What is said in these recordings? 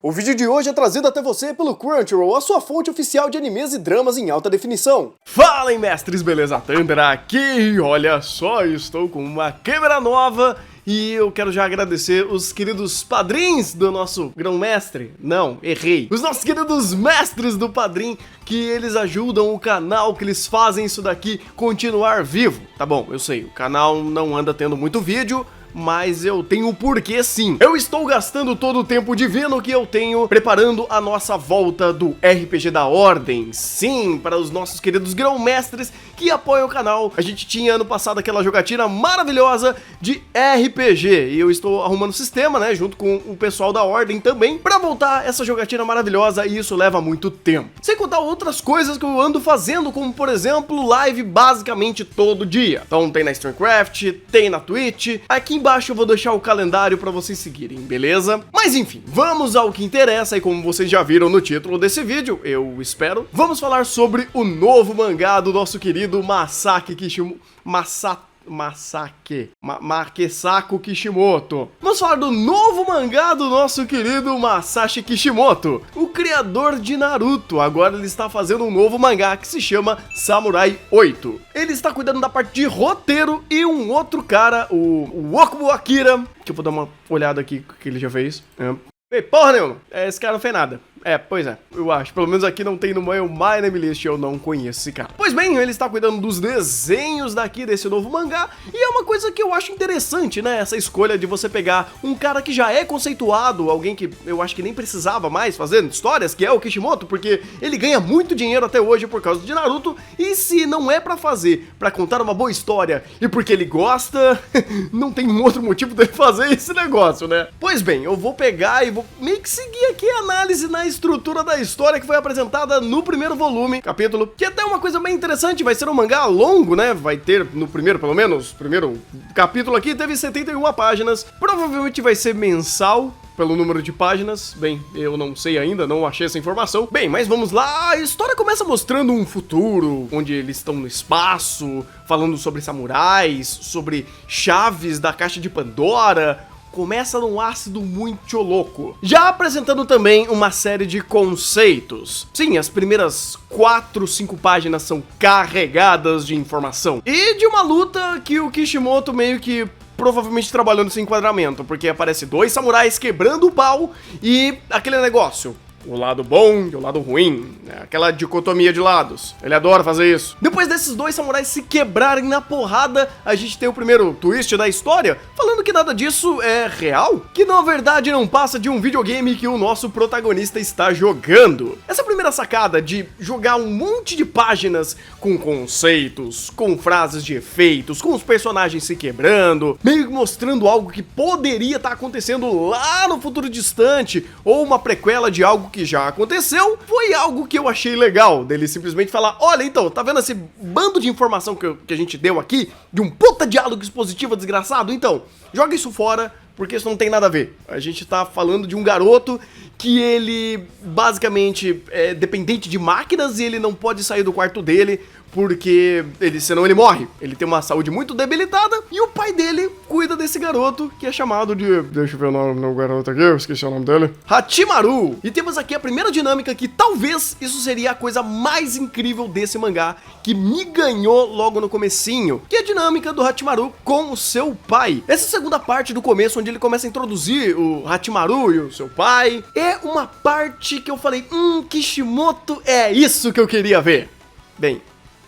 O vídeo de hoje é trazido até você pelo Crunchyroll, a sua fonte oficial de animes e dramas em alta definição. Fala aí, mestres, beleza? Thunder aqui, olha só, estou com uma câmera nova e eu quero já agradecer os queridos padrinhos do nosso grão-mestre. Não, errei. Os nossos queridos mestres do Padrim, que eles ajudam o canal, que eles fazem isso daqui continuar vivo. Tá bom, eu sei, o canal não anda tendo muito vídeo, mas eu tenho um porquê sim. Eu estou gastando todo o tempo divino que eu tenho preparando a nossa volta do RPG da Ordem. Sim, para os nossos queridos grão-mestres que apoiam o canal. A gente tinha ano passado aquela jogatina maravilhosa de RPG e eu estou arrumando o sistema, né, junto com o pessoal da Ordem também, para voltar essa jogatina maravilhosa, e isso leva muito tempo. Sem contar outras coisas que eu ando fazendo, como por exemplo, live basicamente todo dia. Então tem na StreamCraft, tem na Twitch, aqui embaixo eu vou deixar o calendário para vocês seguirem, beleza? Mas enfim, vamos ao que interessa, e como vocês já viram no título desse vídeo, eu espero, vamos falar sobre o novo mangá do nosso querido Masaaki Kishimoto. Makesaku Kishimoto. Vamos falar do novo mangá do nosso querido Masashi Kishimoto, o criador de Naruto. Agora ele está fazendo um novo mangá que se chama Samurai 8. Ele está cuidando da parte de roteiro, e um outro cara, o Okubo Akira, que eu vou dar uma olhada aqui que ele já fez. Ei, porra nenhuma, esse cara não fez nada. Pois é, eu acho. Pelo menos aqui não tem no meu My Name List, eu não conheço esse cara. Pois bem, ele está cuidando dos desenhos daqui desse novo mangá, e é uma coisa que eu acho interessante, né? Essa escolha de você pegar um cara que já é conceituado, alguém que eu acho que nem precisava mais fazendo histórias, que é o Kishimoto, porque ele ganha muito dinheiro até hoje por causa de Naruto, e se não é pra fazer, pra contar uma boa história, e porque ele gosta, não tem um outro motivo dele fazer esse negócio, né? Pois bem, eu vou pegar e vou meio que seguir aqui a análise na estrutura da história que foi apresentada no primeiro volume, capítulo, que até é uma coisa bem interessante. Vai ser um mangá longo, né? Vai ter, no primeiro, pelo menos, primeiro capítulo aqui teve 71 páginas, provavelmente vai ser mensal pelo número de páginas. Bem, eu não sei ainda, não achei essa informação. Bem, mas vamos lá. A história começa mostrando um futuro onde eles estão no espaço, falando sobre samurais, sobre chaves da caixa de Pandora. Começa num ácido muito louco, já apresentando também uma série de conceitos. Sim, as primeiras 4, 5 páginas são carregadas de informação, e de uma luta que o Kishimoto meio que provavelmente trabalhou nesse enquadramento, porque aparece 2 samurais quebrando o pau e aquele negócio, o lado bom e o lado ruim, né? Aquela dicotomia de lados. Ele adora fazer isso. Depois desses 2 samurais se quebrarem na porrada, a gente tem o primeiro twist da história, falando que nada disso é real, que na verdade não passa de um videogame que o nosso protagonista está jogando. Essa primeira sacada de jogar um monte de páginas com conceitos, com frases de efeitos, com os personagens se quebrando, meio que mostrando algo que poderia estar acontecendo lá no futuro distante, ou uma prequela de algo que já aconteceu, foi algo que eu achei legal, dele simplesmente falar: olha, então, tá vendo esse bando de informação que a gente deu aqui, de um puta diálogo expositivo desgraçado? Então, joga isso fora, porque isso não tem nada a ver. A gente tá falando de um garoto que ele basicamente é dependente de máquinas, e ele não pode sair do quarto dele, porque senão ele morre. Ele tem uma saúde muito debilitada, e o pai dele cuida desse garoto, que é chamado de... deixa eu ver o nome do garoto aqui, eu esqueci o nome dele. Hachimaru. E temos aqui a primeira dinâmica, que talvez isso seria a coisa mais incrível desse mangá, que me ganhou logo no comecinho, que é a dinâmica do Hachimaru com o seu pai. Essa segunda parte do começo, onde ele começa a introduzir o Hachimaru e o seu pai, é uma parte que eu falei: Kishimoto, é isso que eu queria ver. Bem,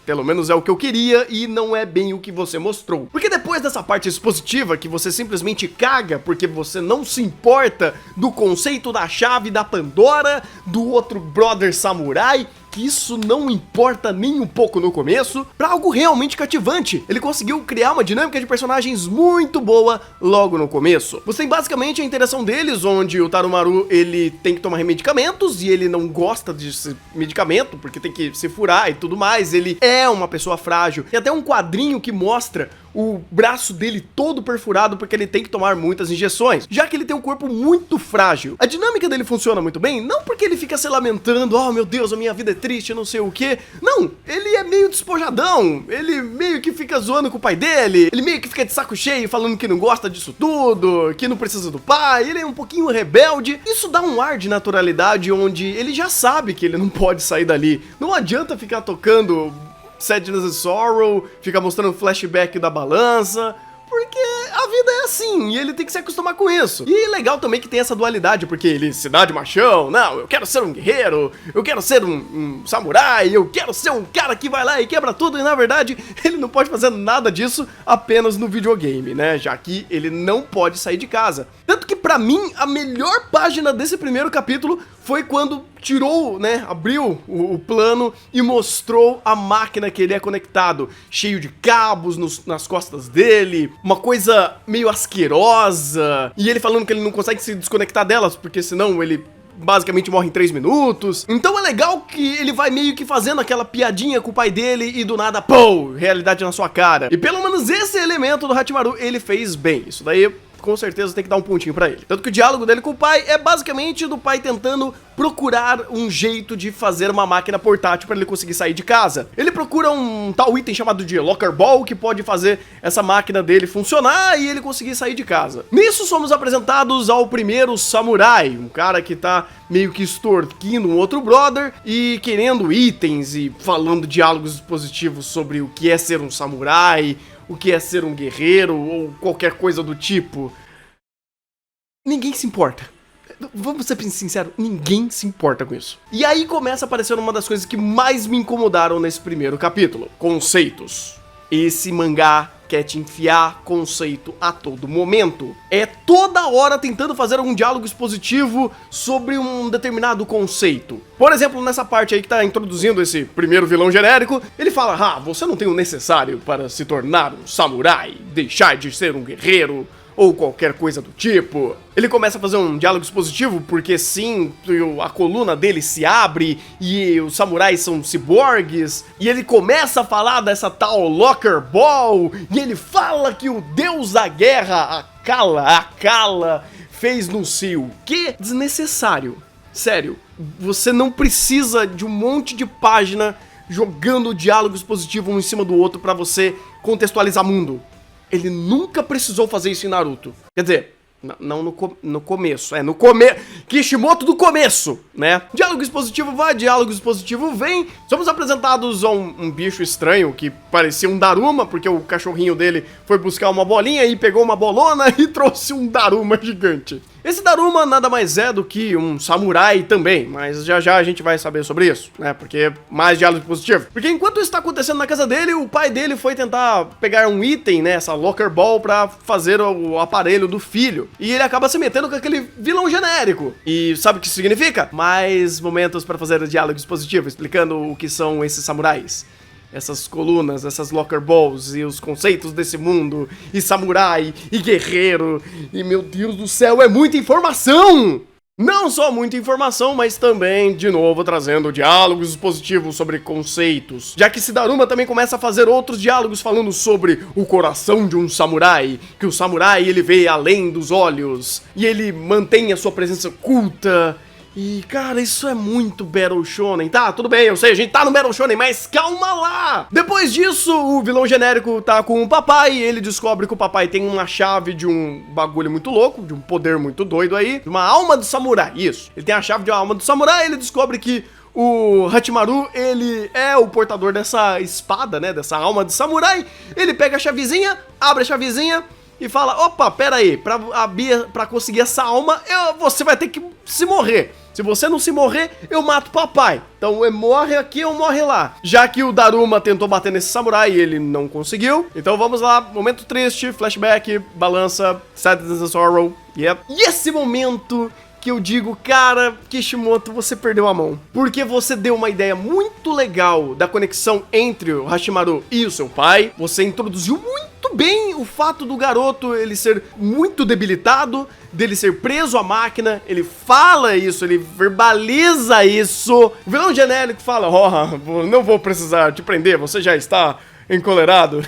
pelo menos é o que eu queria, e não é bem o que você mostrou. Porque depois dessa parte expositiva, que você simplesmente caga porque você não se importa do conceito da chave da Pandora, do outro brother samurai, que isso não importa nem um pouco no começo, pra algo realmente cativante. Ele conseguiu criar uma dinâmica de personagens muito boa logo no começo. Você tem basicamente a interação deles, onde o Tarumaru, ele tem que tomar medicamentos, e ele não gosta desse medicamento, porque tem que se furar e tudo mais. Ele é uma pessoa frágil. Tem até um quadrinho que mostra o braço dele todo perfurado porque ele tem que tomar muitas injeções, já que ele tem um corpo muito frágil. A dinâmica dele funciona muito bem, não porque ele fica se lamentando, oh meu Deus, a minha vida é triste, não sei o que. Não, ele é meio despojadão, ele meio que fica zoando com o pai dele, ele meio que fica de saco cheio falando que não gosta disso tudo, que não precisa do pai, ele é um pouquinho rebelde. Isso dá um ar de naturalidade onde ele já sabe que ele não pode sair dali. Não adianta ficar tocando Sadness and Sorrow, fica mostrando flashback da balança, porque a vida é assim, e ele tem que se acostumar com isso. E legal também que tem essa dualidade, porque ele se dá de machão, não, eu quero ser um guerreiro, eu quero ser um samurai, eu quero ser um cara que vai lá e quebra tudo, e na verdade, ele não pode fazer nada disso apenas no videogame, né, já que ele não pode sair de casa. Tanto que pra mim, a melhor página desse primeiro capítulo foi quando tirou, né, abriu o plano e mostrou a máquina que ele é conectado, cheio de cabos nas costas dele, uma coisa meio asquerosa, e ele falando que ele não consegue se desconectar delas, porque senão ele basicamente morre em 3 minutos. Então é legal que ele vai meio que fazendo aquela piadinha com o pai dele e do nada, pô, realidade na sua cara. E pelo menos esse elemento do Hachimaru ele fez bem, isso daí com certeza tem que dar um pontinho pra ele. Tanto que o diálogo dele com o pai é basicamente do pai tentando procurar um jeito de fazer uma máquina portátil pra ele conseguir sair de casa. Ele procura um tal item chamado de Locker Ball que pode fazer essa máquina dele funcionar e ele conseguir sair de casa. Nisso somos apresentados ao primeiro samurai, um cara que tá meio que extorquindo um outro brother e querendo itens e falando diálogos positivos sobre o que é ser um samurai, o que é ser um guerreiro ou qualquer coisa do tipo. Ninguém se importa. Vamos ser sinceros, ninguém se importa com isso. E aí começa a aparecer uma das coisas que mais me incomodaram nesse primeiro capítulo: conceitos. Esse mangá quer te enfiar conceito a todo momento. É toda hora tentando fazer algum diálogo expositivo sobre um determinado conceito. Por exemplo, nessa parte aí que tá introduzindo esse primeiro vilão genérico, ele fala, ah, você não tem o necessário para se tornar um samurai, deixar de ser um guerreiro, ou qualquer coisa do tipo. Ele começa a fazer um diálogo expositivo porque sim, a coluna dele se abre e os samurais são ciborgues, e ele começa a falar dessa tal Locker Ball, e ele fala que o deus da guerra, Akala, fez não sei o que. Desnecessário. Sério, você não precisa de um monte de página jogando diálogo expositivo um em cima do outro pra você contextualizar o mundo. Ele nunca precisou fazer isso em Naruto. Quer dizer, não no começo. No começo. Kishimoto do começo, né? Diálogo expositivo vai, diálogo expositivo vem. Somos apresentados a um bicho estranho que parecia um Daruma, porque o cachorrinho dele foi buscar uma bolinha e pegou uma bolona e trouxe um Daruma gigante. Esse Daruma nada mais é do que um samurai também, mas já já a gente vai saber sobre isso, né? Porque mais diálogo positivo. Porque enquanto isso está acontecendo na casa dele, o pai dele foi tentar pegar um item, né? Essa Locker Ball pra fazer o aparelho do filho. E ele acaba se metendo com aquele vilão genérico. E sabe o que isso significa? Mais momentos para fazer o diálogo expositivo, explicando o que são esses samurais. Essas colunas, essas Locker Balls e os conceitos desse mundo, e samurai, e guerreiro, e meu Deus do céu, é muita informação! Não só muita informação, mas também, de novo, trazendo diálogos positivos sobre conceitos. Já que Daruma também começa a fazer outros diálogos falando sobre o coração de um samurai, que o samurai ele vê além dos olhos, e ele mantém a sua presença oculta. E, cara, isso é muito Battle Shonen, tá? Tudo bem, eu sei, a gente tá no Battle Shonen, mas calma lá! Depois disso, o vilão genérico tá com o papai, e ele descobre que o papai tem uma chave de um bagulho muito louco, de um poder muito doido aí, de uma alma do samurai, isso. Ele tem a chave de uma alma do samurai, ele descobre que o Hachimaru, ele é o portador dessa espada, né, dessa alma do samurai. Ele pega a chavezinha, abre a chavezinha e fala, opa, pera aí, pra conseguir essa alma, você vai ter que se morrer. Se você não se morrer, eu mato o papai. Então, morre aqui ou morre lá. Já que o Daruma tentou bater nesse samurai e ele não conseguiu. Então, vamos lá. Momento triste, flashback, balança, Sadness and Sorrow. Yep. E esse momento que eu digo, cara, Kishimoto, você perdeu a mão. Porque você deu uma ideia muito legal da conexão entre o Hachimaru e o seu pai. Você introduziu muito bem o fato do garoto ele ser muito debilitado, dele ser preso à máquina. Ele fala isso, ele verbaliza isso. O vilão genérico fala, não vou precisar te prender, você já está encolerado.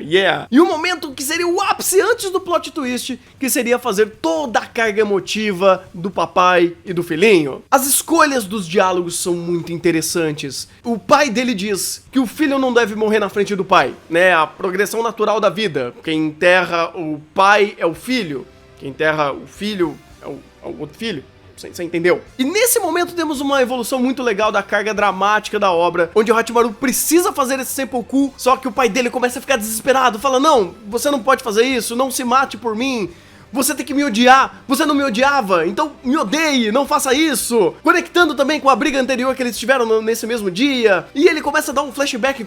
Yeah. E o momento que seria o ápice antes do plot twist, que seria fazer toda a carga emotiva do papai e do filhinho. As escolhas dos diálogos são muito interessantes. O pai dele diz que o filho não deve morrer na frente do pai, né? A progressão natural da vida. Quem enterra o pai é o filho. Quem enterra o filho é o outro filho. Você entendeu? E nesse momento temos uma evolução muito legal da carga dramática da obra, onde o Hachimaru precisa fazer esse seppuku, só que o pai dele começa a ficar desesperado, fala: não, você não pode fazer isso, não se mate por mim, você tem que me odiar, você não me odiava, então me odeie, não faça isso. Conectando também com a briga anterior que eles tiveram nesse mesmo dia, e ele começa a dar um flashback,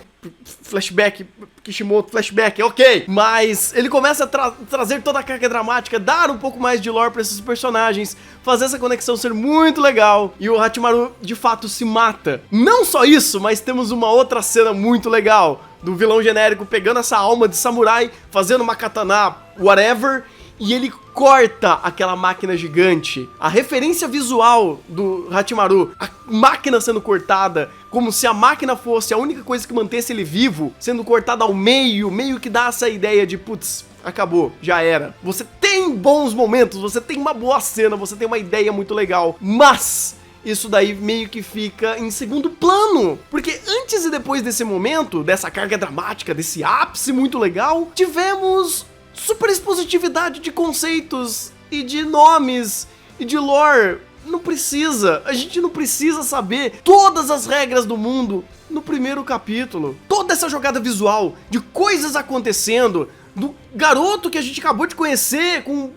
Kishimoto, flashback, ok, mas ele começa a trazer toda a carga dramática, dar um pouco mais de lore pra esses personagens, fazer essa conexão ser muito legal, e o Hachimaru de fato se mata. Não só isso, mas temos uma outra cena muito legal, do vilão genérico pegando essa alma de samurai, fazendo uma katana, whatever, e ele corta aquela máquina gigante. A referência visual do Hachimaru, a máquina sendo cortada, como se a máquina fosse a única coisa que mantesse ele vivo, sendo cortada ao meio que dá essa ideia de, putz, acabou, já era. Você tem bons momentos, você tem uma boa cena, você tem uma ideia muito legal, mas isso daí meio que fica em segundo plano, porque antes e depois desse momento, dessa carga dramática, desse ápice muito legal, tivemos super expositividade de conceitos e de nomes e de lore. Não precisa, a gente não precisa saber todas as regras do mundo no primeiro capítulo. Toda essa jogada visual de coisas acontecendo, do garoto que a gente acabou de conhecer com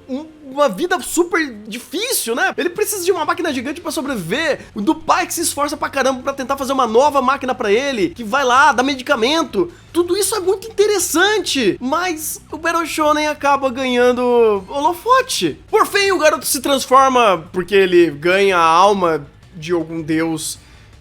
uma vida super difícil, né? Ele precisa de uma máquina gigante pra sobreviver, do pai que se esforça pra caramba pra tentar fazer uma nova máquina pra ele, que vai lá, dá medicamento. Tudo isso é muito interessante, mas o Battle Shonen acaba ganhando holofote. Por fim, o garoto se transforma porque ele ganha a alma de algum deus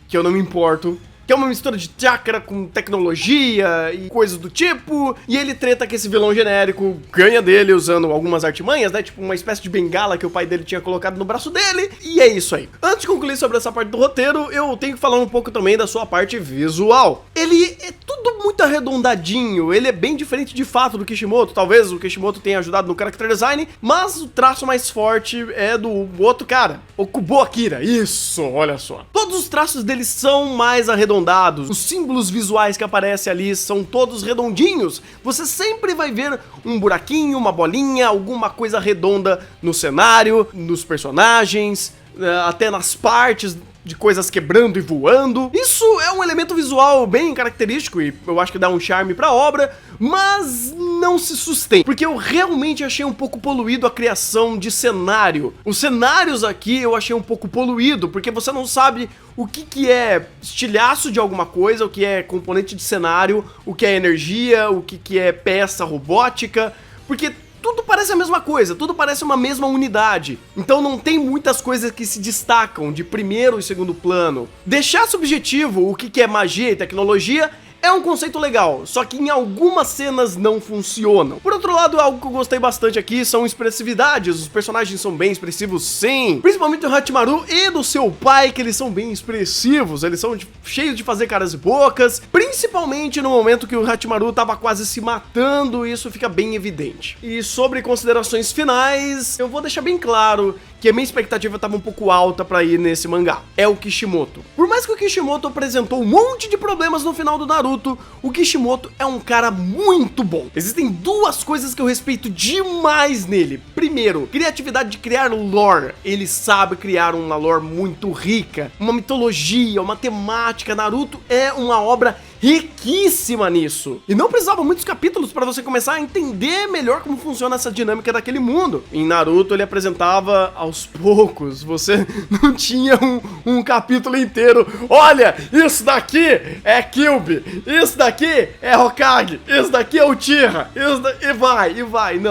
que eu não me importo, que é uma mistura de chakra com tecnologia e coisas do tipo, e ele treta que esse vilão genérico ganha dele usando algumas artimanhas, né, tipo uma espécie de bengala que o pai dele tinha colocado no braço dele, e é isso aí. Antes de concluir sobre essa parte do roteiro, eu tenho que falar um pouco também da sua parte visual. Ele é tudo muito arredondadinho, ele é bem diferente de fato do Kishimoto, talvez o Kishimoto tenha ajudado no character design, mas o traço mais forte é do outro cara, o Kubo Akira, isso, olha só. Todos os traços dele são mais arredondados, os símbolos visuais que aparecem ali são todos redondinhos, você sempre vai ver um buraquinho, uma bolinha, alguma coisa redonda no cenário, nos personagens, até nas partes de coisas quebrando e voando. Isso é um elemento visual bem característico e eu acho que dá um charme pra obra, mas não se sustenta, porque eu realmente achei um pouco poluído a criação de cenário. Os cenários aqui eu achei um pouco poluído, porque você não sabe o que é estilhaço de alguma coisa, o que é componente de cenário, o que é energia, o que é peça robótica, porque tudo parece a mesma coisa, tudo parece uma mesma unidade. Então não tem muitas coisas que se destacam de primeiro e segundo plano. Deixar subjetivo o que é magia e tecnologia é um conceito legal, só que em algumas cenas não funcionam. Por outro lado, algo que eu gostei bastante aqui são expressividades. Os personagens são bem expressivos, sim. Principalmente do Hachimaru e do seu pai, que eles são bem expressivos. Eles são cheios de fazer caras e bocas. Principalmente no momento que o Hachimaru tava quase se matando, isso fica bem evidente. E sobre considerações finais, eu vou deixar bem claro que a minha expectativa estava um pouco alta pra ir nesse mangá. É o Kishimoto. Por mais que o Kishimoto apresentou um monte de problemas no final do Naruto, o Kishimoto é um cara muito bom. Existem duas coisas que eu respeito demais nele. Primeiro, criatividade de criar lore. Ele sabe criar uma lore muito rica, uma mitologia, uma temática. Naruto é uma obra riquíssima nisso. E não precisava muitos capítulos para você começar a entender melhor como funciona essa dinâmica daquele mundo. Em Naruto ele apresentava aos poucos, você não tinha um capítulo inteiro. Olha, isso daqui é Kyuubi, isso daqui é Hokage, isso daqui é Uchiha, e vai.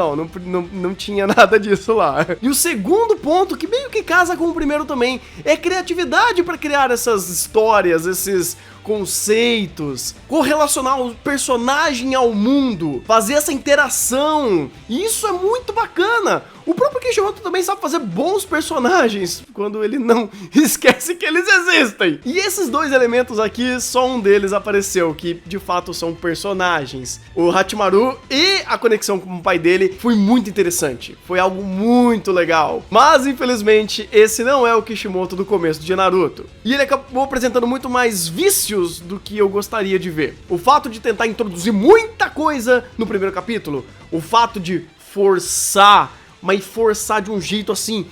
Não tinha nada disso lá. E o segundo ponto, que meio que casa com o primeiro também, é criatividade para criar essas histórias, esses conceitos, correlacionar o personagem ao mundo, fazer essa interação. E isso é muito bacana. O próprio Kishimoto também sabe fazer bons personagens quando ele não esquece que eles existem. E esses dois elementos aqui, só um deles apareceu, que de fato são personagens. O Hachimaru e a conexão com o pai dele foi muito interessante. Foi algo muito legal. Mas, infelizmente, esse não é o Kishimoto do começo de Naruto. E ele acabou apresentando muito mais vícios do que eu gostaria de ver. O fato de tentar introduzir muita coisa no primeiro capítulo. O fato de forçar, mas forçar de um jeito assim,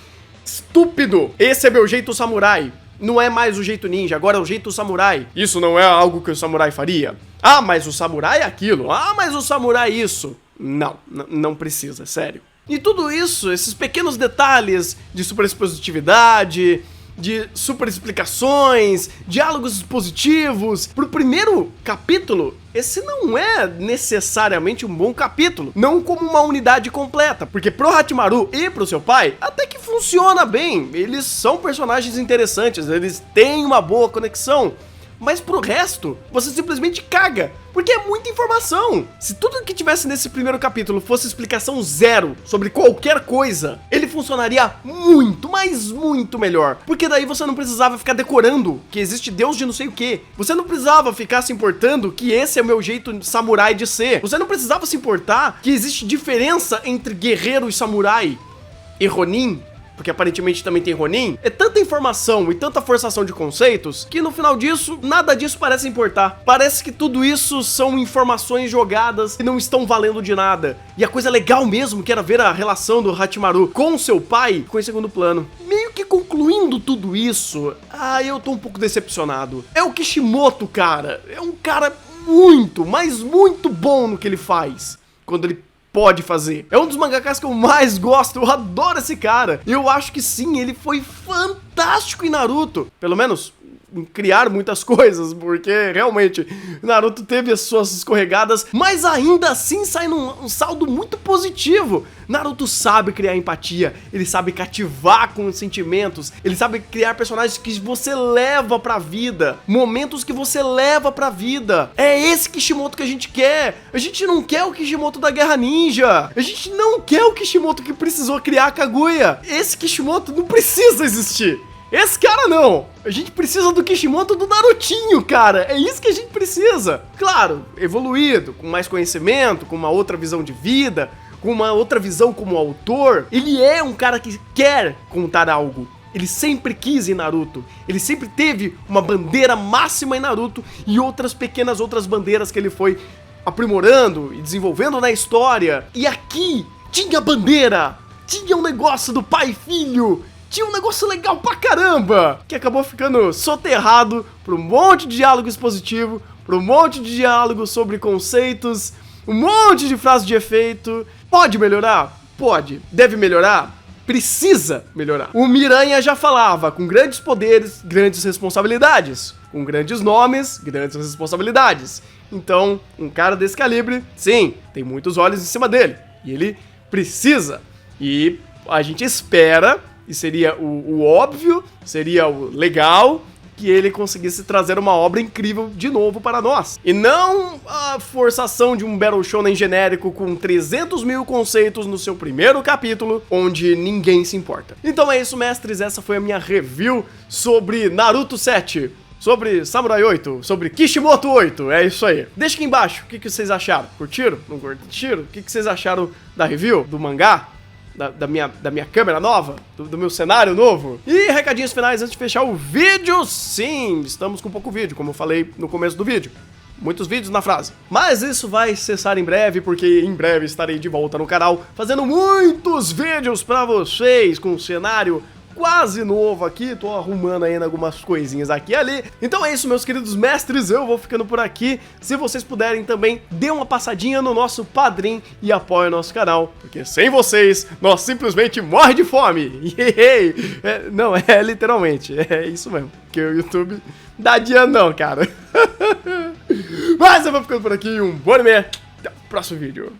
estúpido. Esse é meu jeito samurai. Não é mais o jeito ninja, agora é o jeito samurai. Isso não é algo que o samurai faria. Ah, mas o samurai é aquilo. Ah, mas o samurai é isso. Não precisa, sério. E tudo isso, esses pequenos detalhes de superexpositividade, de super explicações, diálogos positivos. Pro primeiro capítulo, esse não é necessariamente um bom capítulo, não como uma unidade completa, porque pro Hachimaru e pro seu pai, até que funciona bem, eles são personagens interessantes, eles têm uma boa conexão. Mas pro resto, você simplesmente caga, porque é muita informação. Se tudo que tivesse nesse primeiro capítulo fosse explicação zero sobre qualquer coisa, ele funcionaria muito, mas muito melhor. Porque daí você não precisava ficar decorando que existe Deus de não sei o que. Você não precisava ficar se importando que esse é o meu jeito samurai de ser. Você não precisava se importar que existe diferença entre guerreiro e samurai e Ronin, porque aparentemente também tem Ronin. É tanta informação e tanta forçação de conceitos que no final disso, nada disso parece importar. Parece que tudo isso são informações jogadas que não estão valendo de nada. E a coisa legal mesmo, que era ver a relação do Hachimaru com seu pai, ficou em segundo plano. Meio que concluindo tudo isso, eu tô um pouco decepcionado. É o Kishimoto, cara. É um cara muito, mas muito bom no que ele faz. Quando ele pode fazer. É um dos mangakas que eu mais gosto, eu adoro esse cara. E eu acho que sim, ele foi fantástico em Naruto. Pelo menos em criar muitas coisas, porque realmente Naruto teve as suas escorregadas, mas ainda assim sai num saldo muito positivo. Naruto sabe criar empatia, ele sabe cativar com os sentimentos, ele sabe criar personagens que você leva pra vida, momentos que você leva pra vida. É esse Kishimoto que a gente quer. A gente não quer o Kishimoto da Guerra Ninja, a gente não quer o Kishimoto que precisou criar a Kaguya. Esse Kishimoto não precisa existir. Esse cara não. A gente precisa do Kishimoto do Narutinho, cara. É isso que a gente precisa. Claro, evoluído, com mais conhecimento, com uma outra visão de vida, com uma outra visão como autor. Ele é um cara que quer contar algo. Ele sempre quis em Naruto. Ele sempre teve uma bandeira máxima em Naruto e outras bandeiras que ele foi aprimorando e desenvolvendo na história. E aqui tinha bandeira. Tinha um negócio do pai e filho. Tinha um negócio legal pra caramba, que acabou ficando soterrado por um monte de diálogo expositivo, por um monte de diálogo sobre conceitos, um monte de frases de efeito. Pode melhorar? Pode. Deve melhorar? Precisa melhorar. O Miranha já falava, com grandes poderes, grandes responsabilidades. Com grandes nomes, grandes responsabilidades. Então, um cara desse calibre, sim, tem muitos olhos em cima dele. E ele precisa. E a gente espera, e seria o óbvio, seria o legal, que ele conseguisse trazer uma obra incrível de novo para nós. E não a forçação de um Battle Shonen genérico com 300 mil conceitos no seu primeiro capítulo, onde ninguém se importa. Então é isso, mestres, essa foi a minha review sobre Naruto 7. Sobre Samurai 8, sobre Kishimoto 8, é isso aí. Deixa aqui embaixo, o que vocês acharam? Curtiram? Não curtiram? O que vocês acharam da review, do mangá? Da minha câmera nova, do meu cenário novo. E recadinhos finais antes de fechar o vídeo. Sim, estamos com pouco vídeo, como eu falei no começo do vídeo. Muitos vídeos na frase. Mas isso vai cessar em breve, porque em breve estarei de volta no canal, fazendo muitos vídeos pra vocês, com um cenário quase novo aqui, tô arrumando ainda algumas coisinhas aqui e ali. Então é isso, meus queridos mestres, eu vou ficando por aqui. Se vocês puderem também, dê uma passadinha no nosso Padrim e apoie o nosso canal, porque sem vocês, nós simplesmente morre de fome. Não, é literalmente, é isso mesmo, porque o YouTube dá dia não, cara. Mas eu vou ficando por aqui, um bom anime, até o próximo vídeo.